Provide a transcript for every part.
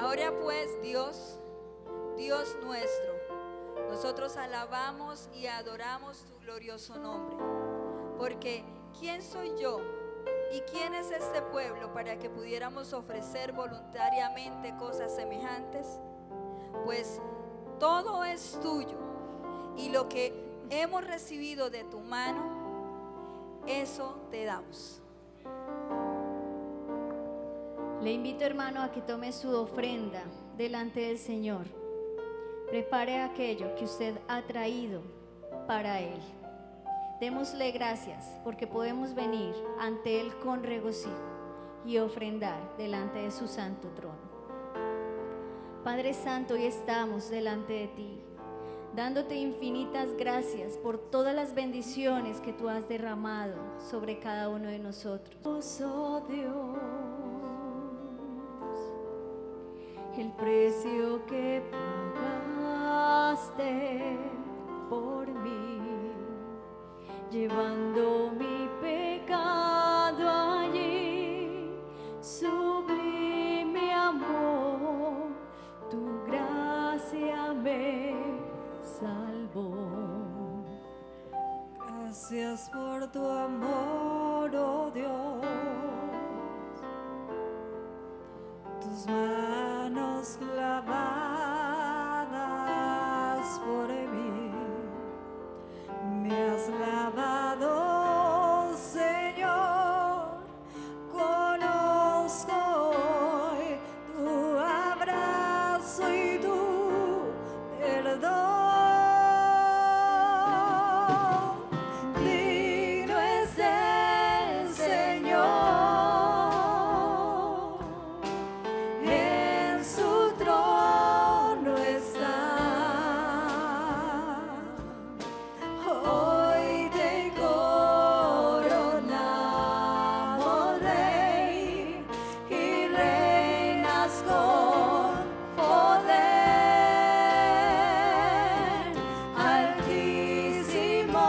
Ahora pues, Dios nuestro, nosotros alabamos y adoramos tu glorioso nombre, porque ¿quién soy yo y quién es este pueblo para que pudiéramos ofrecer voluntariamente cosas semejantes? Pues todo es tuyo, y lo que hemos recibido de tu mano, eso te damos. Le invito, hermano, a que tome su ofrenda delante del Señor. Prepare aquello que usted ha traído para Él. Démosle gracias porque podemos venir ante Él con regocijo y ofrendar delante de su santo trono. Padre Santo, hoy estamos delante de ti, dándote infinitas gracias por todas las bendiciones que tú has derramado sobre cada uno de nosotros. Oh Dios, el precio que pagaste por mí, llevando mi pecado allí, sublime amor, tu gracia me salvó. Gracias por tu amor, oh Dios. Tus manos clavadas por mí, me has lavado, Señor. Conozco hoy tu abrazo y tu perdón. Digno es el Señor, en su trono está. Hoy te coronamos Rey y reinas con poder, Altísimo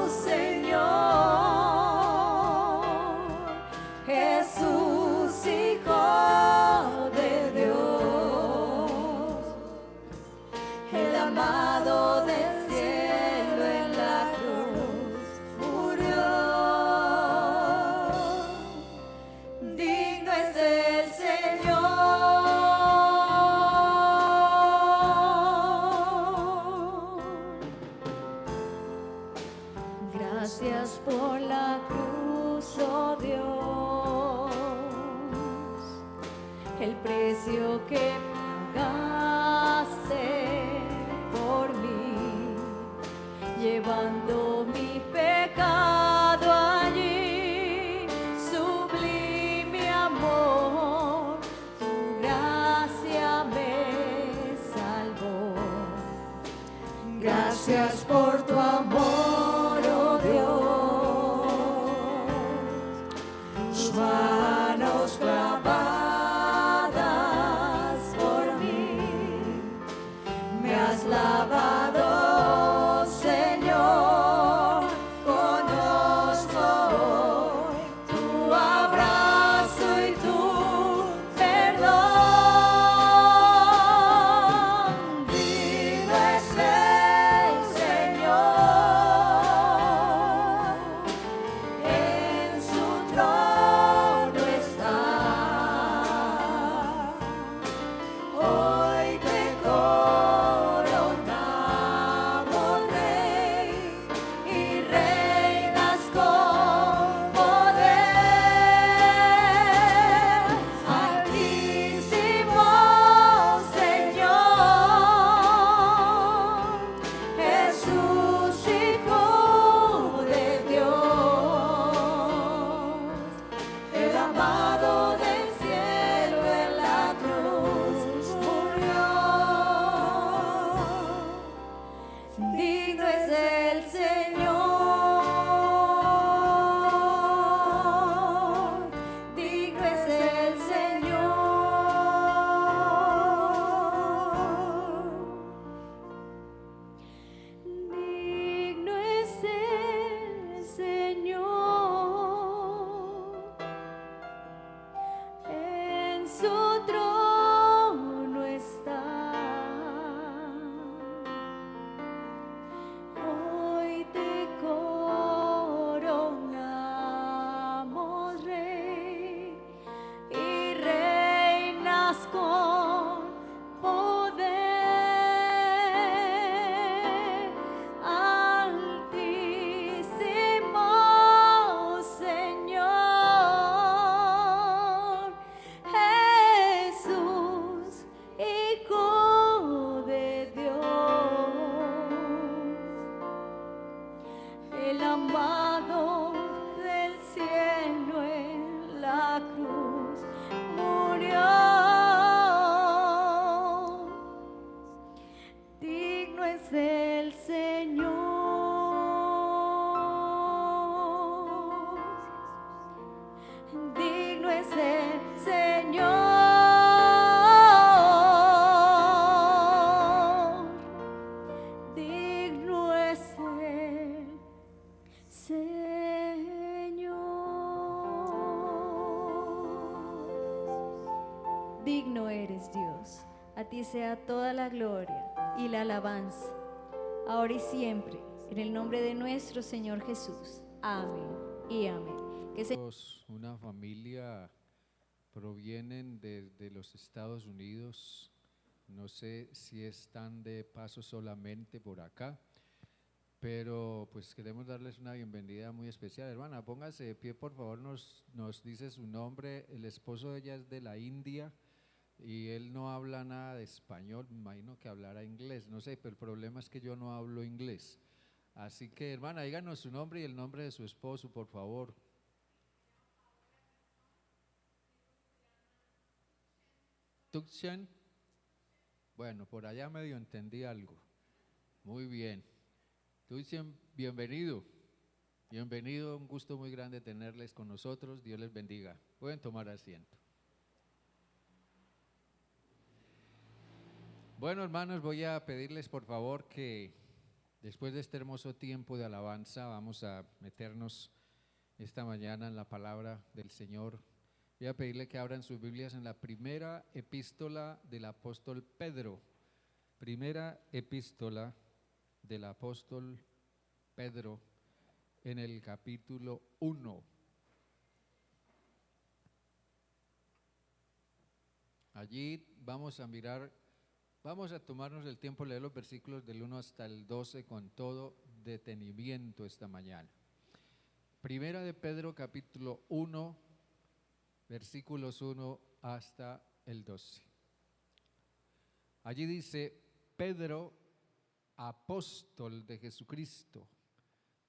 Señor, Jesús, Hijo de Dios, el amado del cielo en la cruz murió. Digno es el Señor. Gracias por la cruz, oh Dios, el precio que pagaste por mí, llevando mi pecado allí, sublime amor, tu gracia me salvó. Gracias por tu amor, oh Dios, tus manos clavadas por mí, me has lavado, Señor. Conozco hoy tu abrazo y tu perdón. Digno es el Señor, amado del cielo en la cruz murió. Digno es el Señor, digno es el Señor, digno es el Señor. Digno eres, Dios. A ti sea toda la gloria y la alabanza, ahora y siempre, en el nombre de nuestro Señor Jesús. Amén y amén. Que se Una familia provienen de los Estados Unidos. No sé si están de paso solamente por acá, pero pues queremos darles una bienvenida muy especial. Hermana, póngase de pie, por favor, nos dice su nombre. El esposo de ella es de la India y él no habla nada de español, me imagino que hablará inglés, no sé, pero el problema es que yo no hablo inglés. Así que, hermana, díganos su nombre y el nombre de su esposo, por favor. Tuxen. Bueno, por allá medio entendí algo. Muy bien. Tuxen, bienvenido. Bienvenido, un gusto muy grande tenerles con nosotros. Dios les bendiga. Pueden tomar asiento. Bueno, hermanos, voy a pedirles por favor que después de este hermoso tiempo de alabanza vamos a meternos esta mañana en la palabra del Señor. Voy a pedirle que abran sus Biblias en la primera epístola del apóstol Pedro. Primera epístola del apóstol Pedro en el capítulo 1. Allí vamos a mirar, vamos a tomarnos el tiempo de leer los versículos del 1 hasta el 12 con todo detenimiento esta mañana. Primera de Pedro capítulo 1, versículos 1 hasta el 12. Allí dice: Pedro, apóstol de Jesucristo,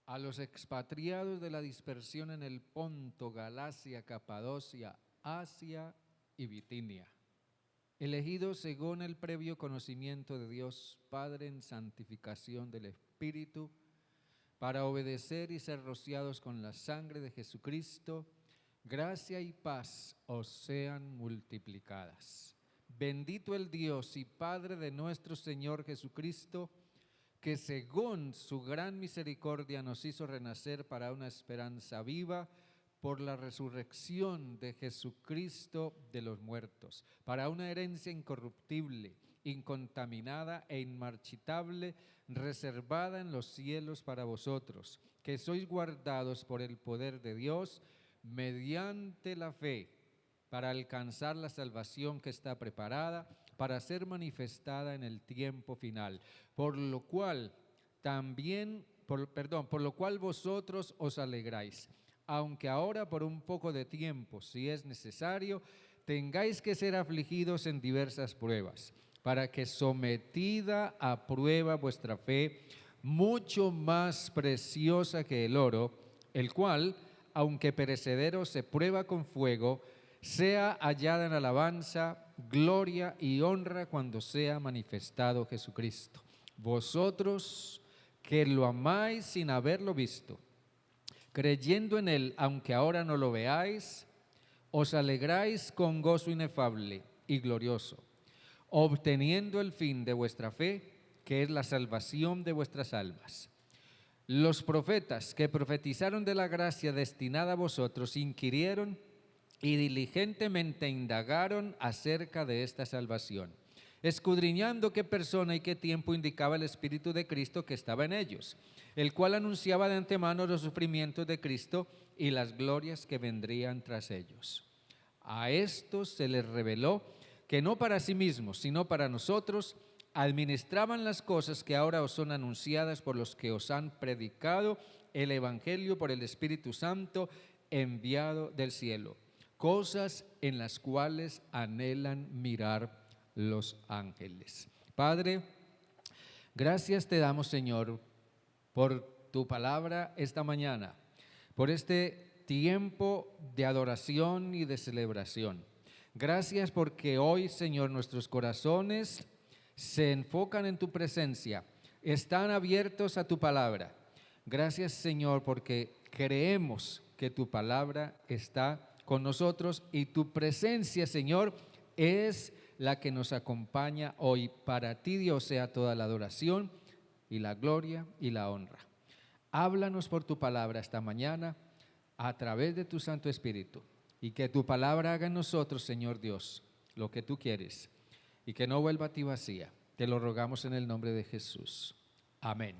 a los expatriados de la dispersión en el Ponto, Galacia, Capadocia, Asia y Bitinia, elegidos según el previo conocimiento de Dios Padre en santificación del Espíritu, para obedecer y ser rociados con la sangre de Jesucristo, gracia y paz os sean multiplicadas. Bendito el Dios y Padre de nuestro Señor Jesucristo, que según su gran misericordia nos hizo renacer para una esperanza viva por la resurrección de Jesucristo de los muertos, para una herencia incorruptible, incontaminada e inmarchitable, reservada en los cielos para vosotros, que sois guardados por el poder de Dios mediante la fe, para alcanzar la salvación que está preparada para ser manifestada en el tiempo final, por lo cual vosotros os alegráis, aunque ahora por un poco de tiempo, si es necesario, tengáis que ser afligidos en diversas pruebas, para que sometida a prueba vuestra fe, mucho más preciosa que el oro, el cual, aunque perecedero se prueba con fuego, sea hallada en alabanza, gloria y honra cuando sea manifestado Jesucristo. Vosotros que lo amáis sin haberlo visto, creyendo en Él, aunque ahora no lo veáis, os alegráis con gozo inefable y glorioso, obteniendo el fin de vuestra fe, que es la salvación de vuestras almas. Los profetas que profetizaron de la gracia destinada a vosotros inquirieron y diligentemente indagaron acerca de esta salvación, escudriñando qué persona y qué tiempo indicaba el Espíritu de Cristo que estaba en ellos, el cual anunciaba de antemano los sufrimientos de Cristo y las glorias que vendrían tras ellos. A estos se les reveló que no para sí mismos, sino para nosotros, administraban las cosas que ahora os son anunciadas por los que os han predicado el Evangelio por el Espíritu Santo enviado del cielo, cosas en las cuales anhelan mirar los ángeles. Padre, gracias te damos, Señor, por tu palabra esta mañana, por este tiempo de adoración y de celebración. Gracias porque hoy, Señor, nuestros corazones se enfocan en tu presencia, están abiertos a tu palabra. Gracias, Señor, porque creemos que tu palabra está con nosotros y tu presencia, Señor, es la que nos acompaña hoy. Para ti, Dios, sea toda la adoración y la gloria y la honra. Háblanos por tu palabra esta mañana a través de tu Santo Espíritu y que tu palabra haga en nosotros, Señor Dios, lo que tú quieres y que no vuelva a ti vacía. Te lo rogamos en el nombre de Jesús. Amén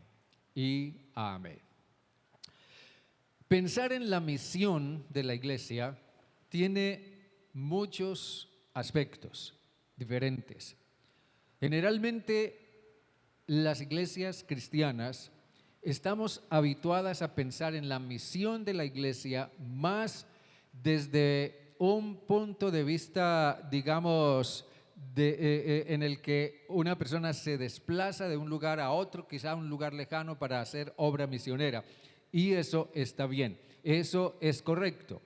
y amén. Pensar en la misión de la iglesia tiene muchos aspectos diferentes. Generalmente las iglesias cristianas estamos habituadas a pensar en la misión de la iglesia más desde un punto de vista, digamos, en el que una persona se desplaza de un lugar a otro, quizá a un lugar lejano para hacer obra misionera. Y eso está bien, eso es correcto.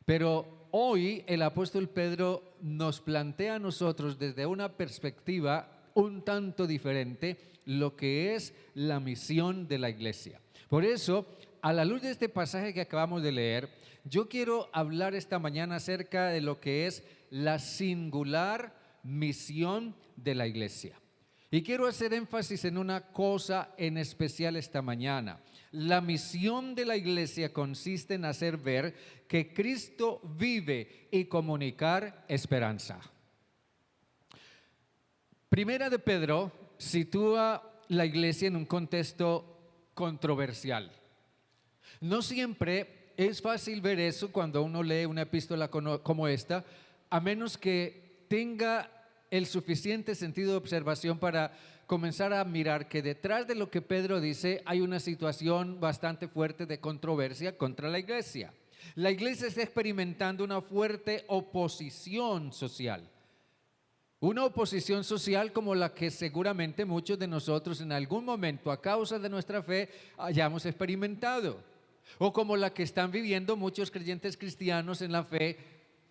Pero hoy el apóstol Pedro nos plantea a nosotros desde una perspectiva un tanto diferente lo que es la misión de la iglesia. Por eso, a la luz de este pasaje que acabamos de leer, yo quiero hablar esta mañana acerca de lo que es la singular misión de la iglesia. Y quiero hacer énfasis en una cosa en especial esta mañana. La misión de la iglesia consiste en hacer ver que Cristo vive y comunicar esperanza. Primera de Pedro sitúa la iglesia en un contexto controversial. No siempre es fácil ver eso cuando uno lee una epístola como esta, a menos que tenga el suficiente sentido de observación para comenzar a mirar que detrás de lo que Pedro dice hay una situación bastante fuerte de controversia contra la iglesia. La iglesia está experimentando una fuerte oposición social. Una oposición social como la que seguramente muchos de nosotros en algún momento a causa de nuestra fe hayamos experimentado. O como la que están viviendo muchos creyentes cristianos en la fe,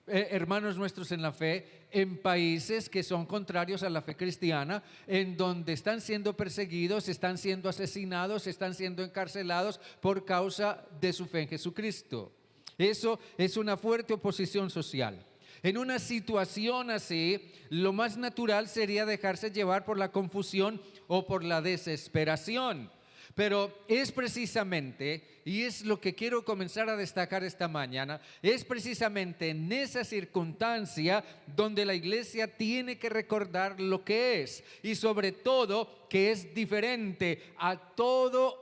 hermanos nuestros en la fe, en países que son contrarios a la fe cristiana, en donde están siendo perseguidos, están siendo asesinados, están siendo encarcelados por causa de su fe en Jesucristo. Eso es una fuerte oposición social. En una situación así, lo más natural sería dejarse llevar por la confusión o por la desesperación. Pero es precisamente, y es lo que quiero comenzar a destacar esta mañana, es precisamente en esa circunstancia donde la iglesia tiene que recordar lo que es y sobre todo que es diferente a todos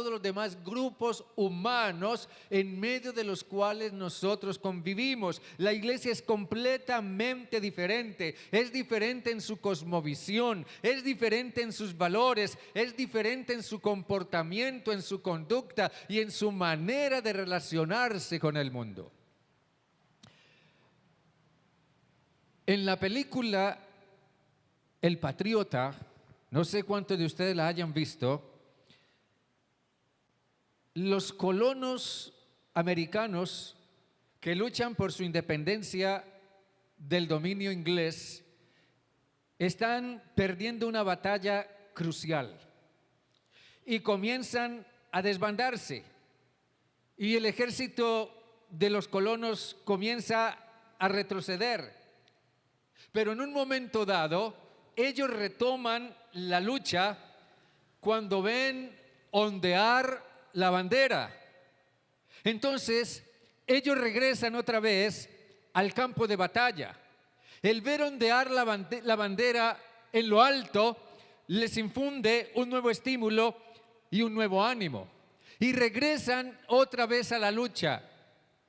los demás grupos humanos en medio de los cuales nosotros convivimos. La iglesia es completamente diferente, es diferente en su cosmovisión, es diferente en sus valores, es diferente en su comportamiento, en su conducta y en su manera de relacionarse con el mundo. En la película El Patriota, no sé cuántos de ustedes la hayan visto, los colonos americanos que luchan por su independencia del dominio inglés están perdiendo una batalla crucial y comienzan a desbandarse y el ejército de los colonos comienza a retroceder, pero en un momento dado ellos retoman la lucha cuando ven ondear la bandera. Entonces ellos regresan otra vez al campo de batalla. El ver ondear la bandera en lo alto les infunde un nuevo estímulo y un nuevo ánimo. Y regresan otra vez a la lucha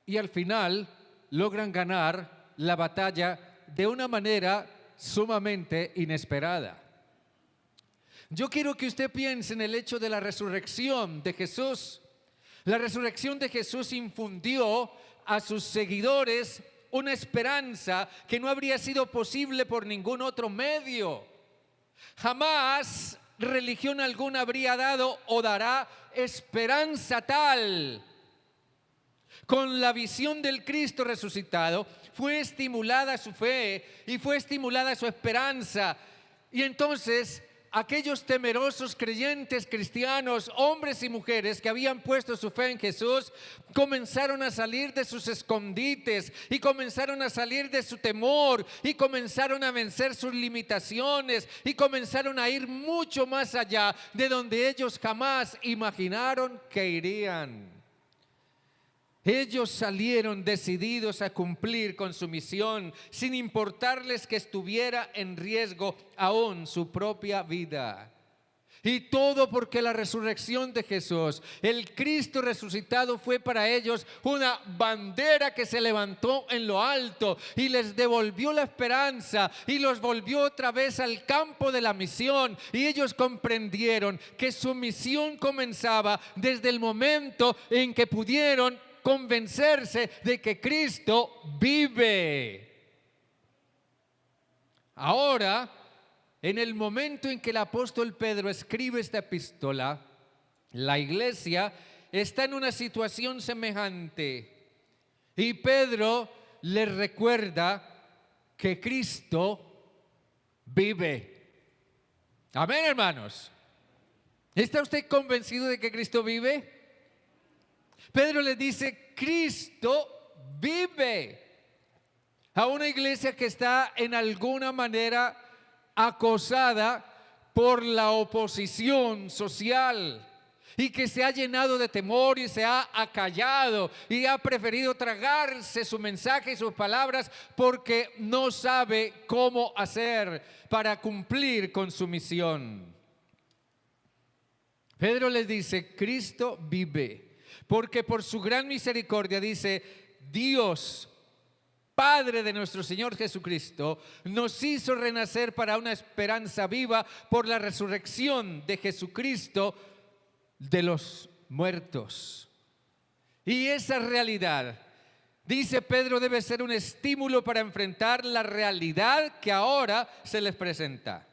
y al final logran ganar la batalla de una manera sumamente inesperada. Yo quiero que usted piense en el hecho de la resurrección de Jesús. La resurrección de Jesús infundió a sus seguidores una esperanza que no habría sido posible por ningún otro medio. Jamás religión alguna habría dado o dará esperanza tal. Con la visión del Cristo resucitado fue estimulada su fe y fue estimulada su esperanza. Y entonces aquellos temerosos creyentes cristianos, hombres y mujeres que habían puesto su fe en Jesús, comenzaron a salir de sus escondites y comenzaron a salir de su temor y comenzaron a vencer sus limitaciones y comenzaron a ir mucho más allá de donde ellos jamás imaginaron que irían. Ellos salieron decididos a cumplir con su misión, sin importarles que estuviera en riesgo aún su propia vida. Y todo porque la resurrección de Jesús, el Cristo resucitado, fue para ellos una bandera que se levantó en lo alto y les devolvió la esperanza y los volvió otra vez al campo de la misión. Y ellos comprendieron que su misión comenzaba desde el momento en que pudieron convencerse de que Cristo vive. Ahora, en el momento en que el apóstol Pedro escribe esta epístola, la iglesia está en una situación semejante y Pedro les recuerda que Cristo vive. Amén, hermanos. ¿Está usted convencido de que Cristo vive? Pedro les dice, Cristo vive. A una iglesia que está en alguna manera acosada por la oposición social y que se ha llenado de temor y se ha acallado y ha preferido tragarse su mensaje y sus palabras porque no sabe cómo hacer para cumplir con su misión. Pedro les dice, Cristo vive. Porque por su gran misericordia, dice, Dios, Padre de nuestro Señor Jesucristo, nos hizo renacer para una esperanza viva por la resurrección de Jesucristo de los muertos. Y esa realidad, dice Pedro, debe ser un estímulo para enfrentar la realidad que ahora se les presenta.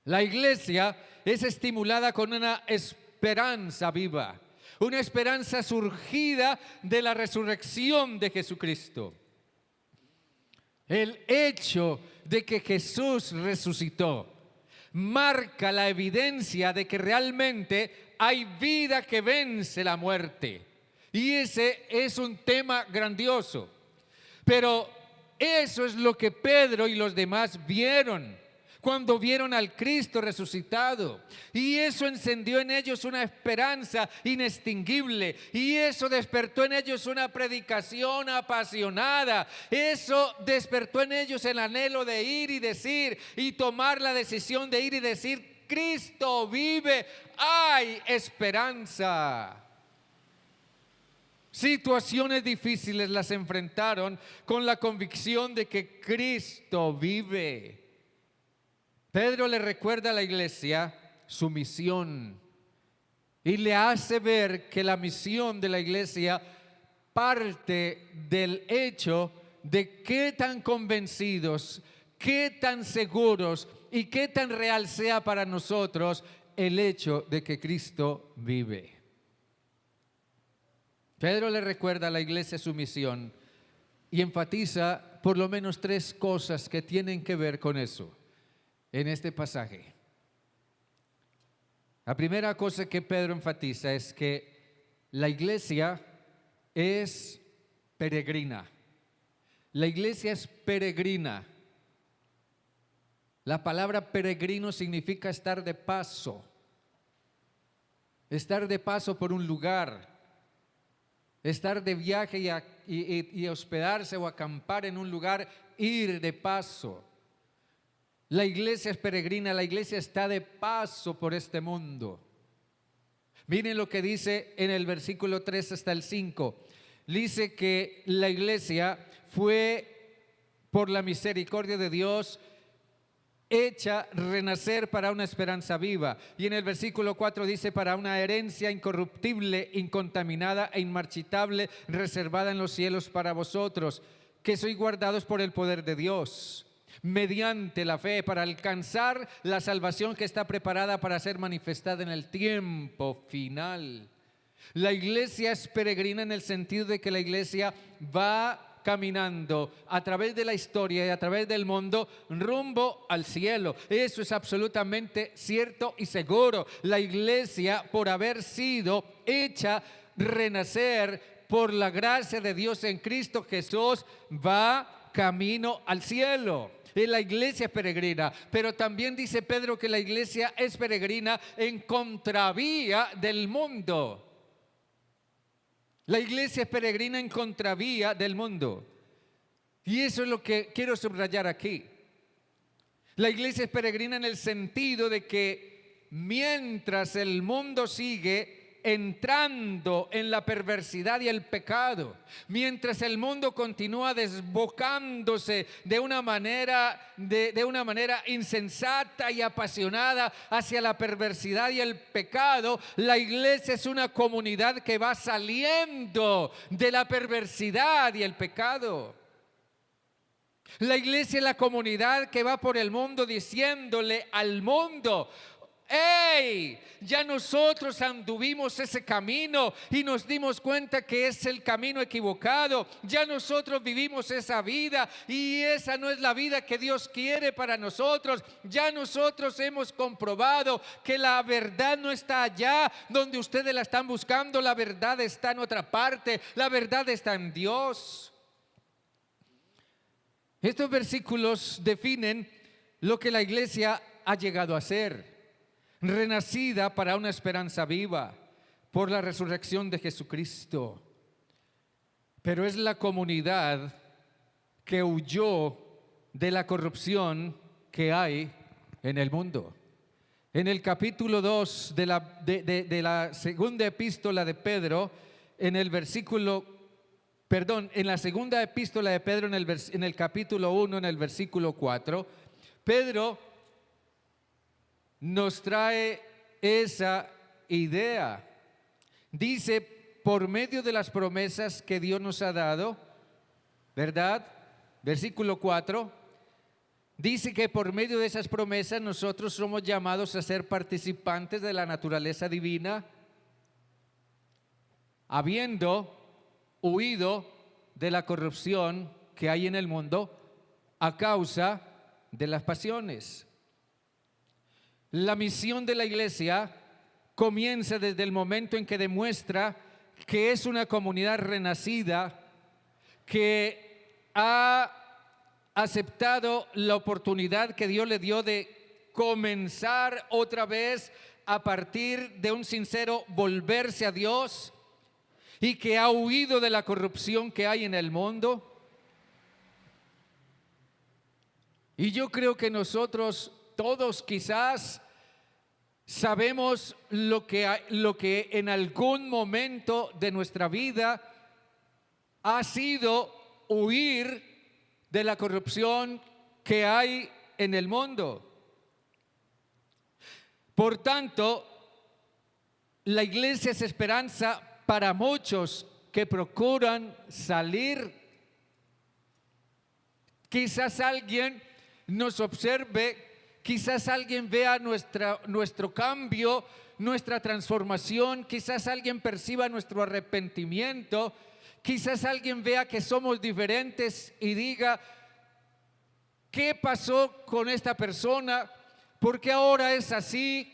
La iglesia es estimulada con una esperanza viva. Una esperanza surgida de la resurrección de Jesucristo. El hecho de que Jesús resucitó marca la evidencia de que realmente hay vida que vence la muerte. Y ese es un tema grandioso. Pero eso es lo que Pedro y los demás vieron cuando vieron al Cristo resucitado, y eso encendió en ellos una esperanza inextinguible, y eso despertó en ellos una predicación apasionada, eso despertó en ellos el anhelo de ir y decir y tomar la decisión de ir y decir, Cristo vive, hay esperanza. Situaciones difíciles las enfrentaron con la convicción de que Cristo vive. Pedro le recuerda a la iglesia su misión y le hace ver que la misión de la iglesia parte del hecho de qué tan convencidos, qué tan seguros y qué tan real sea para nosotros el hecho de que Cristo vive. Pedro le recuerda a la iglesia su misión y enfatiza por lo menos 3 cosas que tienen que ver con eso en este pasaje. La primera cosa que Pedro enfatiza es que la iglesia es peregrina. La iglesia es peregrina. La palabra peregrino significa estar de paso. Estar de paso por un lugar. Estar de viaje y hospedarse o acampar en un lugar, ir de paso. La iglesia es peregrina, la iglesia está de paso por este mundo. Miren lo que dice en el versículo 3 hasta el 5. Dice que la iglesia fue, por la misericordia de Dios, hecha renacer para una esperanza viva. Y en el versículo 4 dice, para una herencia incorruptible, incontaminada e inmarchitable, reservada en los cielos para vosotros, que sois guardados por el poder de Dios, mediante la fe para alcanzar la salvación que está preparada para ser manifestada en el tiempo final. La iglesia es peregrina en el sentido de que la iglesia va caminando a través de la historia y a través del mundo rumbo al cielo. Eso es absolutamente cierto y seguro. La iglesia, por haber sido hecha renacer por la gracia de Dios en Cristo Jesús, va camino al cielo. Y la iglesia es peregrina, pero también dice Pedro que la iglesia es peregrina en contravía del mundo. La iglesia es peregrina en contravía del mundo. Y eso es lo que quiero subrayar aquí. La iglesia es peregrina en el sentido de que mientras el mundo sigue entrando en la perversidad y el pecado, mientras el mundo continúa desbocándose de una manera insensata y apasionada hacia la perversidad y el pecado, la iglesia es una comunidad que va saliendo de la perversidad y el pecado. La iglesia es la comunidad que va por el mundo diciéndole al mundo: ¡hey! Ya nosotros anduvimos ese camino y nos dimos cuenta que es el camino equivocado. Ya nosotros vivimos esa vida y esa no es la vida que Dios quiere para nosotros. Ya nosotros hemos comprobado que la verdad no está allá donde ustedes la están buscando. La verdad está en otra parte. La verdad está en Dios. Estos versículos definen lo que la iglesia ha llegado a ser. Renacida para una esperanza viva por la resurrección de Jesucristo. Pero es la comunidad que huyó de la corrupción que hay en el mundo. En el capítulo 2 de la segunda epístola de Pedro, en la segunda epístola de Pedro, en el capítulo 1, en el versículo 4, Pedro nos trae esa idea. Dice: por medio de las promesas que Dios nos ha dado, ¿verdad? Versículo 4, dice que por medio de esas promesas nosotros somos llamados a ser participantes de la naturaleza divina, habiendo huido de la corrupción que hay en el mundo a causa de las pasiones. La misión de la iglesia comienza desde el momento en que demuestra que es una comunidad renacida, que ha aceptado la oportunidad que Dios le dio de comenzar otra vez a partir de un sincero volverse a Dios, y que ha huido de la corrupción que hay en el mundo. Y yo creo que nosotros todos quizás sabemos lo que en algún momento de nuestra vida ha sido huir de la corrupción que hay en el mundo. Por tanto, la iglesia es esperanza para muchos que procuran salir. Quizás alguien nos observe, quizás alguien vea nuestro cambio, nuestra transformación, quizás alguien perciba nuestro arrepentimiento, quizás alguien vea que somos diferentes y diga: ¿qué pasó con esta persona? ¿Por qué ahora es así?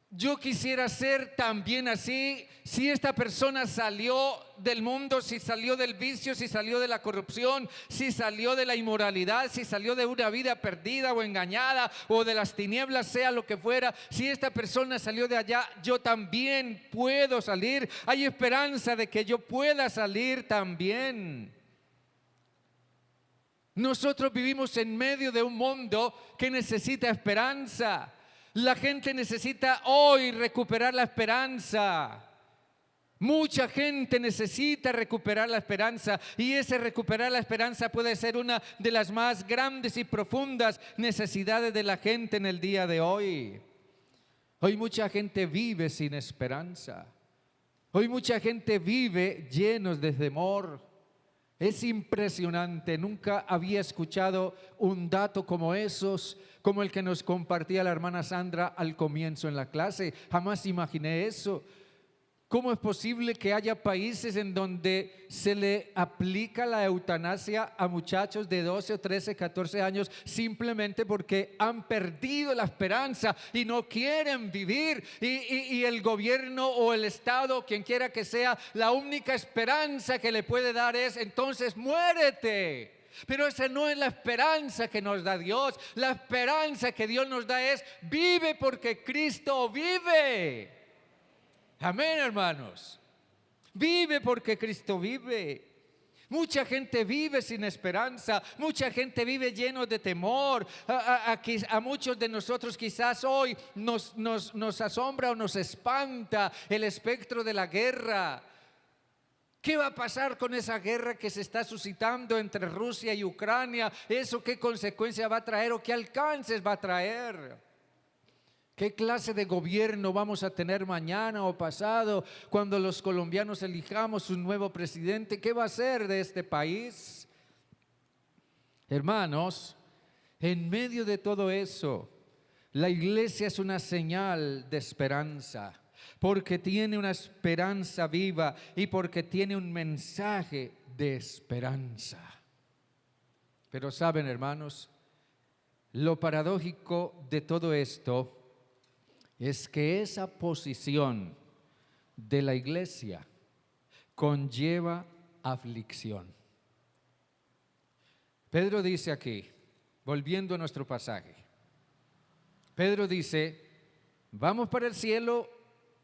Yo quisiera ser también así. Si esta persona salió del mundo, si salió del vicio, si salió de la corrupción, si salió de la inmoralidad, si salió de una vida perdida o engañada o de las tinieblas, sea lo que fuera, si esta persona salió de allá, yo también puedo salir. Hay esperanza de que yo pueda salir también. Nosotros vivimos en medio de un mundo que necesita esperanza. La gente necesita hoy recuperar la esperanza. Mucha gente necesita recuperar la esperanza, y ese recuperar la esperanza puede ser una de las más grandes y profundas necesidades de la gente en el día de hoy. Hoy mucha gente vive sin esperanza. Hoy mucha gente vive llenos de temor. Es impresionante, nunca había escuchado un dato como esos, como el que nos compartía la hermana Sandra al comienzo en la clase. Jamás imaginé eso. ¿Cómo es posible que haya países en donde se le aplica la eutanasia a muchachos de 12 o 13, 14 años simplemente porque han perdido la esperanza y no quieren vivir? Y el gobierno o el Estado, quien quiera que sea, la única esperanza que le puede dar es: entonces muérete. Pero esa no es la esperanza que nos da Dios. La esperanza que Dios nos da es: vive porque Cristo vive. Amén, hermanos. Vive porque Cristo vive. Mucha gente vive sin esperanza, mucha gente vive lleno de temor. A muchos de nosotros quizás hoy nos asombra o nos espanta el espectro de la guerra. ¿Qué va a pasar con esa guerra que se está suscitando entre Rusia y Ucrania? ¿Eso qué consecuencia va a traer o qué alcances va a traer? ¿Qué clase de gobierno vamos a tener mañana o pasado cuando los colombianos elijamos un nuevo presidente? ¿Qué va a ser de este país? Hermanos, en medio de todo eso, la iglesia es una señal de esperanza, porque tiene una esperanza viva y porque tiene un mensaje de esperanza. Pero saben, hermanos, lo paradójico de todo esto es que esa posición de la iglesia conlleva aflicción. Pedro dice aquí, volviendo a nuestro pasaje, Pedro dice: vamos para el cielo,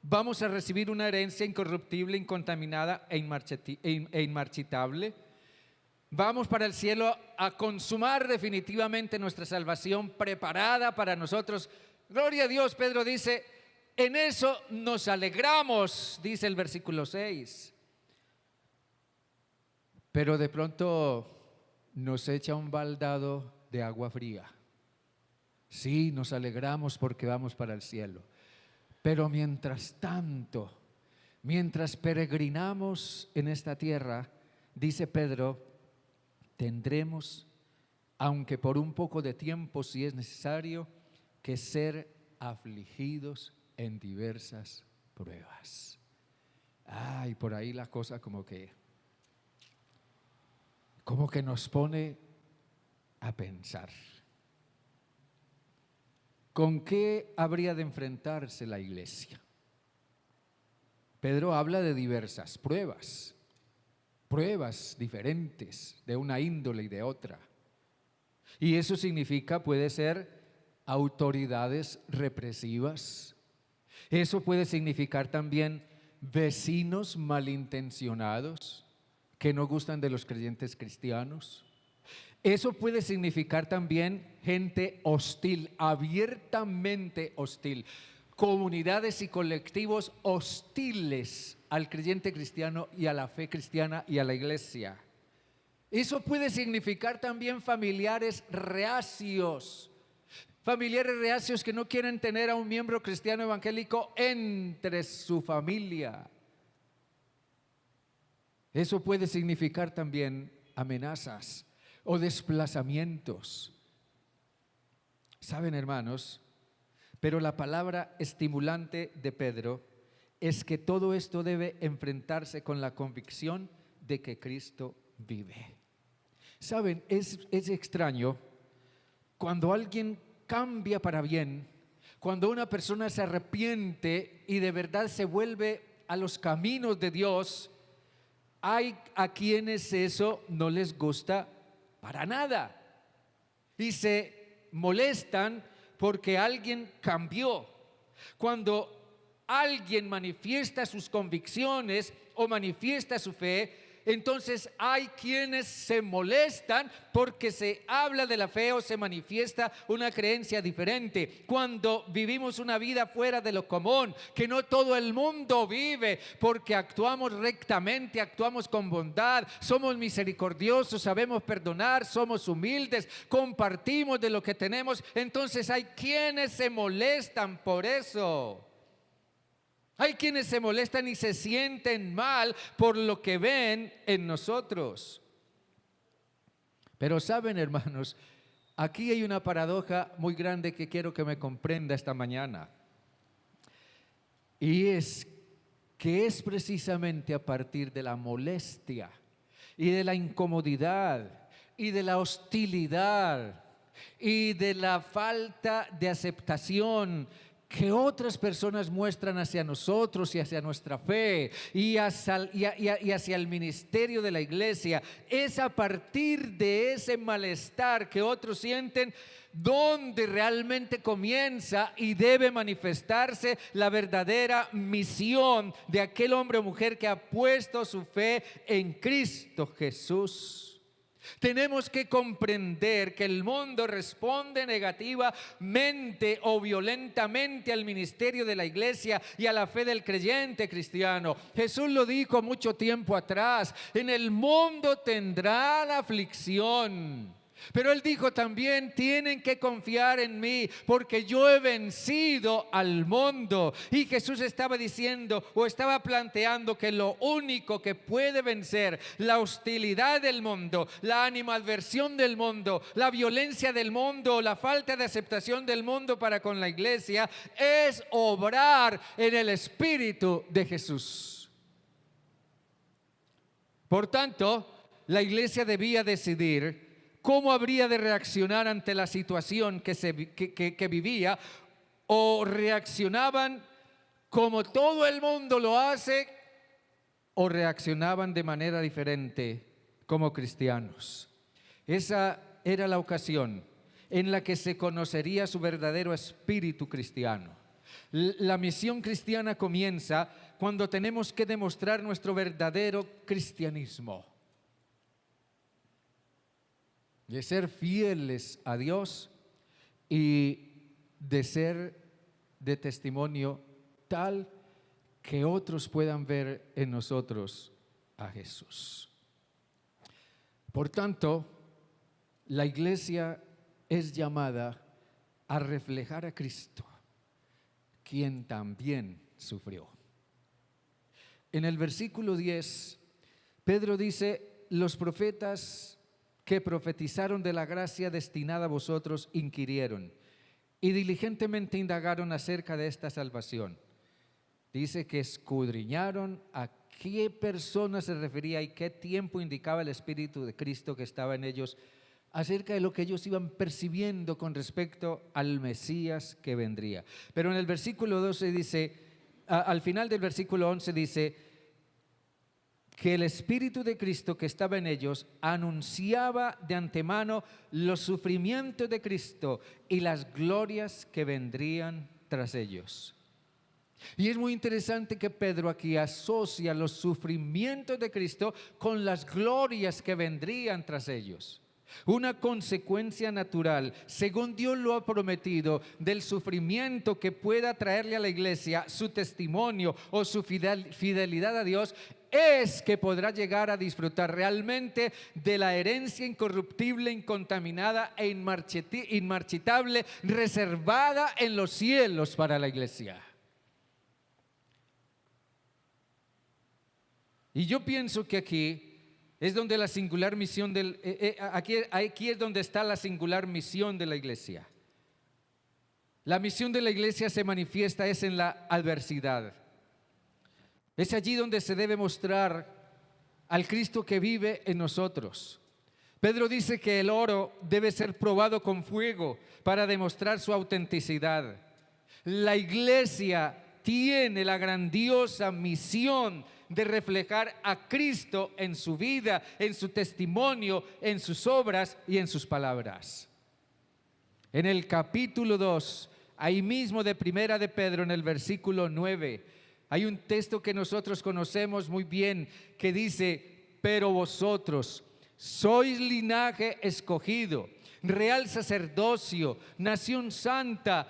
vamos a recibir una herencia incorruptible, incontaminada e inmarchitable. Vamos para el cielo a consumar definitivamente nuestra salvación preparada para nosotros. Gloria a Dios. Pedro dice: en eso nos alegramos, dice el versículo 6. Pero de pronto nos echa un baldado de agua fría. Sí, nos alegramos porque vamos para el cielo. Pero mientras tanto, mientras peregrinamos en esta tierra, dice Pedro, tendremos, aunque por un poco de tiempo si es necesario, que ser afligidos en diversas pruebas. Y por ahí la cosa como que nos pone a pensar. ¿Con qué habría de enfrentarse la iglesia? Pedro habla de diversas pruebas diferentes, de una índole y de otra. Y eso significa, puede ser autoridades represivas. Eso puede significar también vecinos malintencionados que no gustan de los creyentes cristianos. Eso puede significar también gente hostil, abiertamente hostil, comunidades y colectivos hostiles al creyente cristiano y a la fe cristiana y a la iglesia. Eso puede significar también familiares reacios que no quieren tener a un miembro cristiano evangélico entre su familia. Eso puede significar también amenazas o desplazamientos. Saben, hermanos, pero la palabra estimulante de Pedro es que todo esto debe enfrentarse con la convicción de que Cristo vive. Saben, es extraño cuando alguien cambia para bien, cuando una persona se arrepiente y de verdad se vuelve a los caminos de Dios. Hay a quienes eso no les gusta para nada y se molestan porque alguien cambió. Cuando alguien manifiesta sus convicciones o manifiesta su fe, entonces hay quienes se molestan porque se habla de la fe o se manifiesta una creencia diferente. Cuando vivimos una vida fuera de lo común, que no todo el mundo vive, porque actuamos rectamente, actuamos con bondad, somos misericordiosos, sabemos perdonar, somos humildes, compartimos de lo que tenemos, entonces hay quienes se molestan por eso. Hay quienes se molestan y se sienten mal por lo que ven en nosotros. Pero saben, hermanos, aquí hay una paradoja muy grande que quiero que me comprenda esta mañana. Y es que es precisamente a partir de la molestia y de la incomodidad y de la hostilidad y de la falta de aceptación que otras personas muestran hacia nosotros y hacia nuestra fe y hacia el ministerio de la iglesia. Es a partir de ese malestar que otros sienten donde realmente comienza y debe manifestarse la verdadera misión de aquel hombre o mujer que ha puesto su fe en Cristo Jesús. Tenemos que comprender que el mundo responde negativamente o violentamente al ministerio de la iglesia y a la fe del creyente cristiano. Jesús lo dijo mucho tiempo atrás: en el mundo tendrán aflicción. Pero Él dijo también: tienen que confiar en mí porque yo he vencido al mundo. Y Jesús estaba diciendo o estaba planteando que lo único que puede vencer la hostilidad del mundo, la animadversión del mundo, la violencia del mundo, la falta de aceptación del mundo para con la iglesia es obrar en el Espíritu de Jesús. Por tanto, la iglesia debía decidir cómo habría de reaccionar ante la situación que vivía, o reaccionaban como todo el mundo lo hace, o reaccionaban de manera diferente como cristianos. Esa era la ocasión en la que se conocería su verdadero espíritu cristiano. La misión cristiana comienza cuando tenemos que demostrar nuestro verdadero cristianismo, de ser fieles a Dios y de ser de testimonio tal que otros puedan ver en nosotros a Jesús. Por tanto, la iglesia es llamada a reflejar a Cristo, quien también sufrió. En el versículo 10, Pedro dice: los profetas que profetizaron de la gracia destinada a vosotros inquirieron y diligentemente indagaron acerca de esta salvación. Dice que escudriñaron a qué persona se refería y qué tiempo indicaba el Espíritu de Cristo que estaba en ellos, acerca de lo que ellos iban percibiendo con respecto al Mesías que vendría. Pero en el versículo 12 dice, al final del versículo 11 dice que el Espíritu de Cristo que estaba en ellos anunciaba de antemano los sufrimientos de Cristo y las glorias que vendrían tras ellos. Y es muy interesante que Pedro aquí asocia los sufrimientos de Cristo con las glorias que vendrían tras ellos. Una consecuencia natural, según Dios lo ha prometido, del sufrimiento que pueda traerle a la iglesia su testimonio o su fidelidad a Dios, es que podrá llegar a disfrutar realmente de la herencia incorruptible, incontaminada e inmarchitable, reservada en los cielos para la iglesia. Y yo pienso que aquí es donde la singular misión aquí es donde está la singular misión de la iglesia. La misión de la iglesia se manifiesta es en la adversidad. Es allí donde se debe mostrar al Cristo que vive en nosotros. Pedro dice que el oro debe ser probado con fuego para demostrar su autenticidad. La iglesia tiene la grandiosa misión de reflejar a Cristo en su vida, en su testimonio, en sus obras y en sus palabras. En el capítulo 2, ahí mismo de Primera de Pedro, en el versículo 9, hay un texto que nosotros conocemos muy bien que dice: pero vosotros sois linaje escogido, real sacerdocio, nación santa,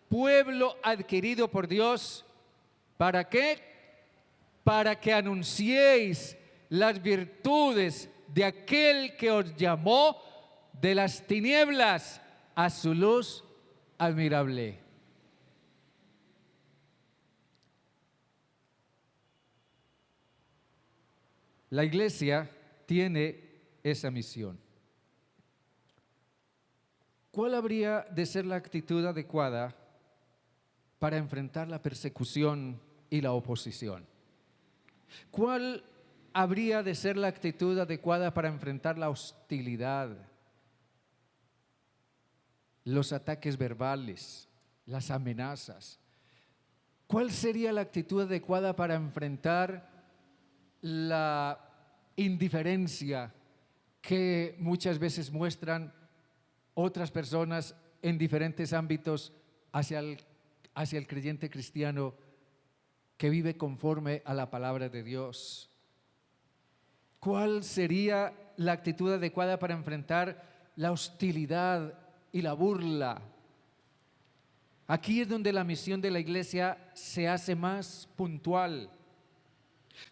pueblo adquirido por Dios. ¿Para qué? Para que anunciéis las virtudes de aquel que os llamó de las tinieblas a su luz admirable. La iglesia tiene esa misión. ¿cuál habría de ser la actitud adecuada para enfrentar la persecución y la oposición? ¿Cuál habría de ser la actitud adecuada para enfrentar la hostilidad, los ataques verbales, las amenazas? ¿Cuál sería la actitud adecuada para enfrentar la indiferencia que muchas veces muestran otras personas en diferentes ámbitos hacia el creyente cristiano que vive conforme a la palabra de Dios? ¿Cuál sería la actitud adecuada para enfrentar la hostilidad y la burla? Aquí es donde la misión de la iglesia se hace más puntual.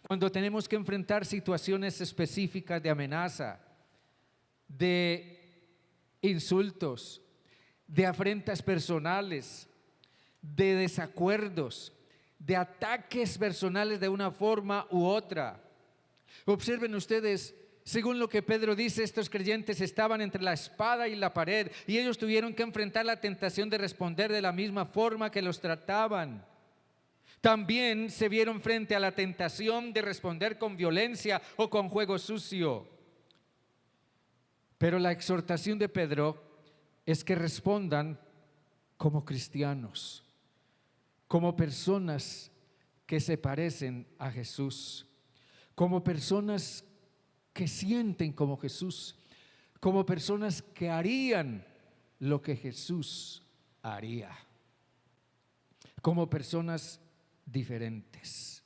Cuando tenemos que enfrentar situaciones específicas de amenaza, de insultos, de afrentas personales, de desacuerdos, de ataques personales de una forma u otra. Observen ustedes, según lo que Pedro dice, estos creyentes estaban entre la espada y la pared y ellos tuvieron que enfrentar la tentación de responder de la misma forma que los trataban. También se vieron frente a la tentación de responder con violencia o con juego sucio. Pero la exhortación de Pedro es que respondan como cristianos, como personas que se parecen a Jesús, como personas que sienten como Jesús, como personas que harían lo que Jesús haría, como personas diferentes,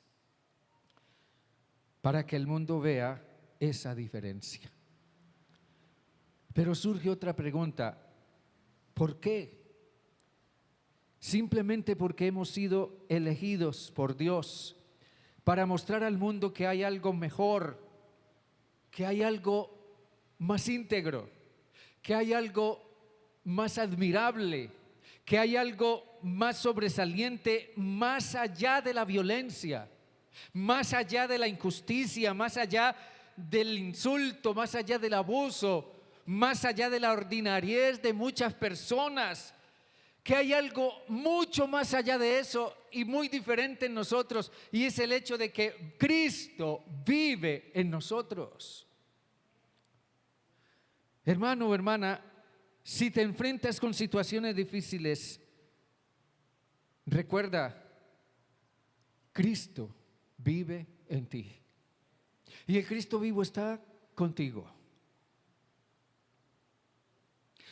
para que el mundo vea esa diferencia. Pero surge otra pregunta: ¿por qué? Simplemente porque hemos sido elegidos por Dios para mostrar al mundo que hay algo mejor, que hay algo más íntegro, que hay algo más admirable, que hay algo más sobresaliente, más allá de la violencia, más allá de la injusticia, más allá del insulto, más allá del abuso, más allá de la ordinariez de muchas personas, que hay algo mucho más allá de eso y muy diferente en nosotros, y es el hecho de que Cristo vive en nosotros. Hermano o hermana, si te enfrentas con situaciones difíciles, recuerda, Cristo vive en ti y el Cristo vivo está contigo.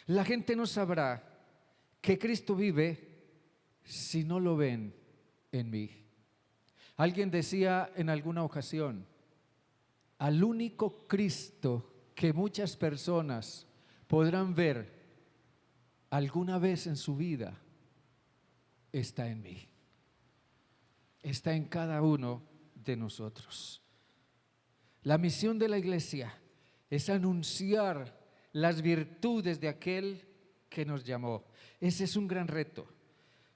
La gente no sabrá que Cristo vive si no lo ven en mí. Alguien decía en alguna ocasión: al único Cristo que muchas personas podrán ver alguna vez en su vida está en mí, está en cada uno de nosotros. La misión de la iglesia es anunciar las virtudes de aquel que nos llamó. Ese es un gran reto.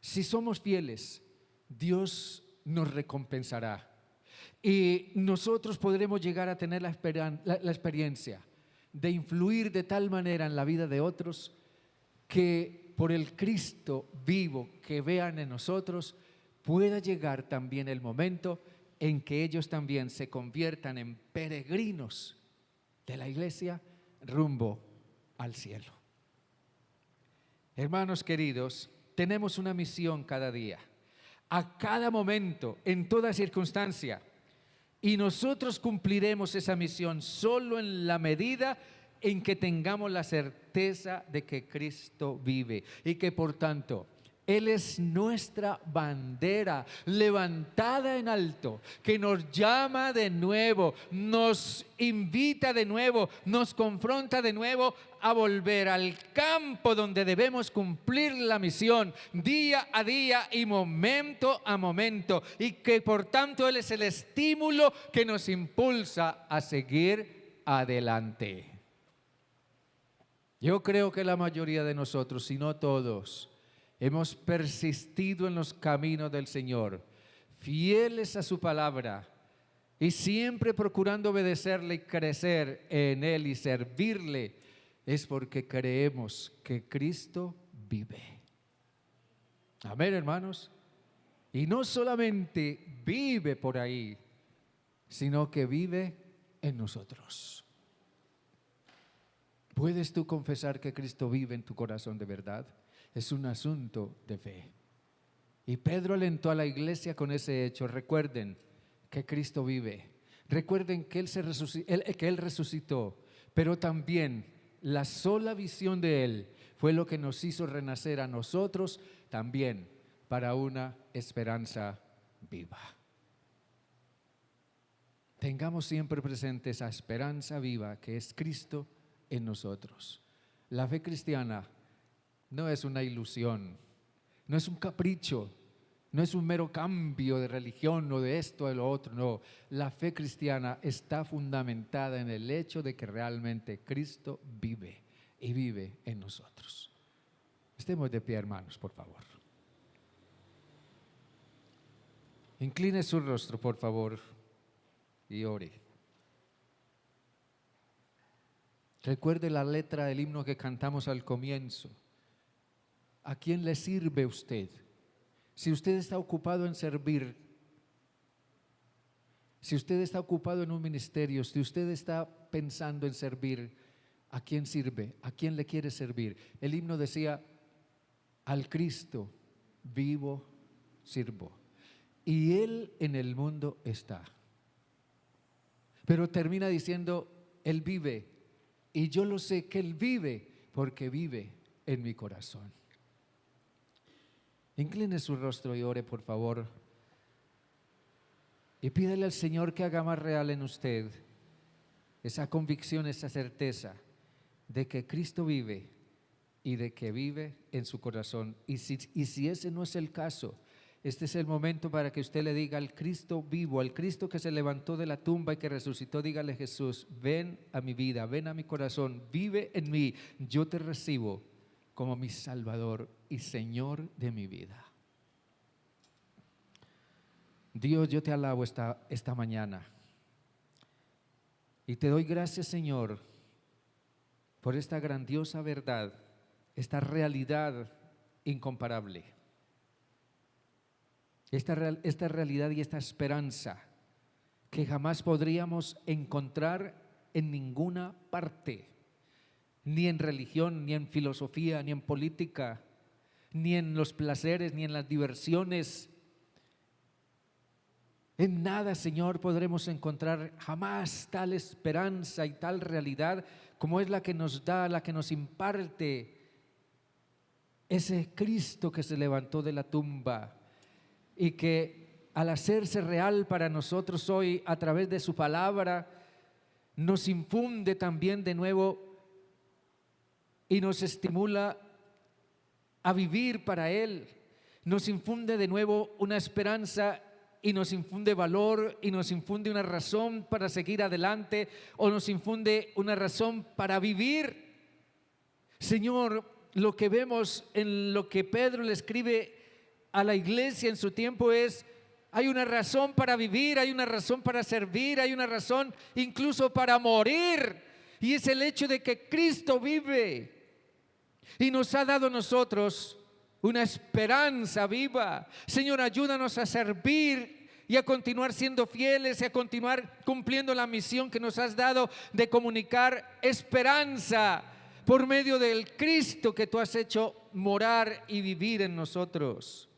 Si somos fieles, Dios nos recompensará y nosotros podremos llegar a tener la experiencia de influir de tal manera en la vida de otros que por el Cristo vivo que vean en nosotros pueda llegar también el momento en que ellos también se conviertan en peregrinos de la iglesia rumbo al cielo. Hermanos queridos, tenemos una misión cada día, a cada momento, en toda circunstancia, y nosotros cumpliremos esa misión solo en la medida en que tengamos la certeza de que Cristo vive y que por tanto Él es nuestra bandera levantada en alto, que nos llama de nuevo, nos invita de nuevo, nos confronta de nuevo a volver al campo donde debemos cumplir la misión día a día y momento a momento, y que por tanto Él es el estímulo que nos impulsa a seguir adelante. Yo creo que la mayoría de nosotros, si no todos, hemos persistido en los caminos del Señor, fieles a su palabra y siempre procurando obedecerle y crecer en Él y servirle es porque creemos que Cristo vive. Amén, hermanos. Y no solamente vive por ahí, sino que vive en nosotros. ¿Puedes tú confesar que Cristo vive en tu corazón de verdad? Es un asunto de fe. Y Pedro alentó a la iglesia con ese hecho. Recuerden que Cristo vive. Recuerden que Él resucitó, pero también la sola visión de Él fue lo que nos hizo renacer a nosotros también para una esperanza viva. Tengamos siempre presente esa esperanza viva que es Cristo en nosotros. La fe cristiana no es una ilusión, no es un capricho, no es un mero cambio de religión o de esto o de lo otro, no. La fe cristiana está fundamentada en el hecho de que realmente Cristo vive y vive en nosotros. Estemos de pie, hermanos, por favor. Incline su rostro, por favor, y ore. Recuerde la letra del himno que cantamos al comienzo. ¿A quién le sirve usted? Si usted está ocupado en servir, si usted está ocupado en un ministerio, si usted está pensando en servir, ¿a quién sirve? ¿A quién le quiere servir? El himno decía, al Cristo vivo sirvo, y Él en el mundo está. Pero termina diciendo, Él vive, y yo lo sé que Él vive, porque vive en mi corazón. Incline su rostro y ore, por favor, y pídele al Señor que haga más real en usted esa convicción, esa certeza de que Cristo vive y de que vive en su corazón. Y si ese no es el caso, este es el momento para que usted le diga al Cristo vivo, al Cristo que se levantó de la tumba y que resucitó, dígale: Jesús, ven a mi vida, ven a mi corazón, vive en mí, yo te recibo como mi Salvador y Señor de mi vida. Dios, yo te alabo esta mañana y te doy gracias, Señor, por esta grandiosa verdad, esta realidad incomparable, esta realidad y esta esperanza que jamás podríamos encontrar en ninguna parte, ni en religión, ni en filosofía, ni en política, ni en los placeres, ni en las diversiones. En nada, Señor, podremos encontrar jamás tal esperanza y tal realidad como es la que nos da, la que nos imparte ese Cristo que se levantó de la tumba y que al hacerse real para nosotros hoy a través de su palabra nos infunde también de nuevo y nos estimula a vivir para Él, nos infunde de nuevo una esperanza y nos infunde valor y nos infunde una razón para seguir adelante o nos infunde una razón para vivir. Señor, lo que vemos en lo que Pedro le escribe a la iglesia en su tiempo es: hay una razón para vivir, hay una razón para servir, hay una razón incluso para morir, y es el hecho de que Cristo vive y nos ha dado a nosotros una esperanza viva. Señor, ayúdanos a servir y a continuar siendo fieles y a continuar cumpliendo la misión que nos has dado de comunicar esperanza por medio del Cristo que tú has hecho morar y vivir en nosotros.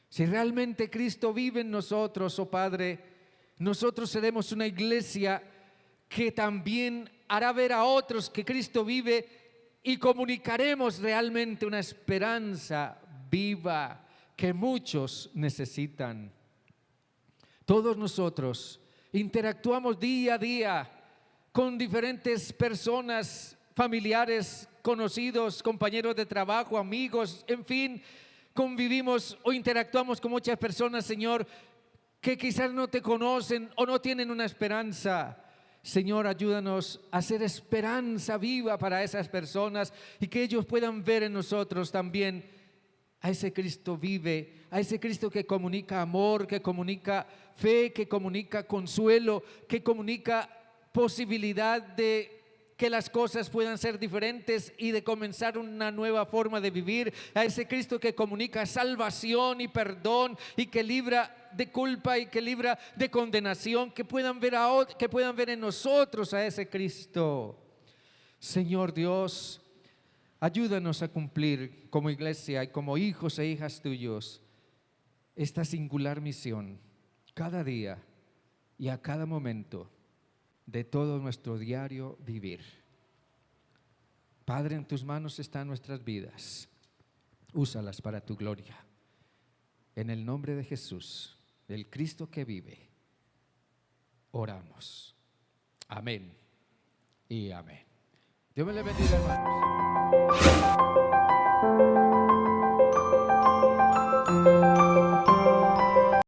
Si realmente Cristo vive en nosotros, oh Padre, nosotros seremos una iglesia que también hará ver a otros que Cristo vive y comunicaremos realmente una esperanza viva que muchos necesitan. Todos nosotros interactuamos día a día con diferentes personas, familiares, conocidos, compañeros de trabajo, amigos, en fin, convivimos o interactuamos con muchas personas, Señor, que quizás no te conocen o no tienen una esperanza. Señor, ayúdanos a hacer esperanza viva para esas personas y que ellos puedan ver en nosotros también a ese Cristo vive, a ese Cristo que comunica amor, que comunica fe, que comunica consuelo, que comunica posibilidad de que las cosas puedan ser diferentes y de comenzar una nueva forma de vivir, a ese Cristo que comunica salvación y perdón y que libra de culpa y que libra de condenación, que puedan ver en nosotros a ese Cristo. Señor Dios, ayúdanos a cumplir como iglesia y como hijos e hijas tuyos esta singular misión cada día y a cada momento de todo nuestro diario vivir. Padre, en tus manos están nuestras vidas. Úsalas para tu gloria. En el nombre de Jesús, el Cristo que vive, oramos. Amén y amén. Dios me le bendiga, hermanos.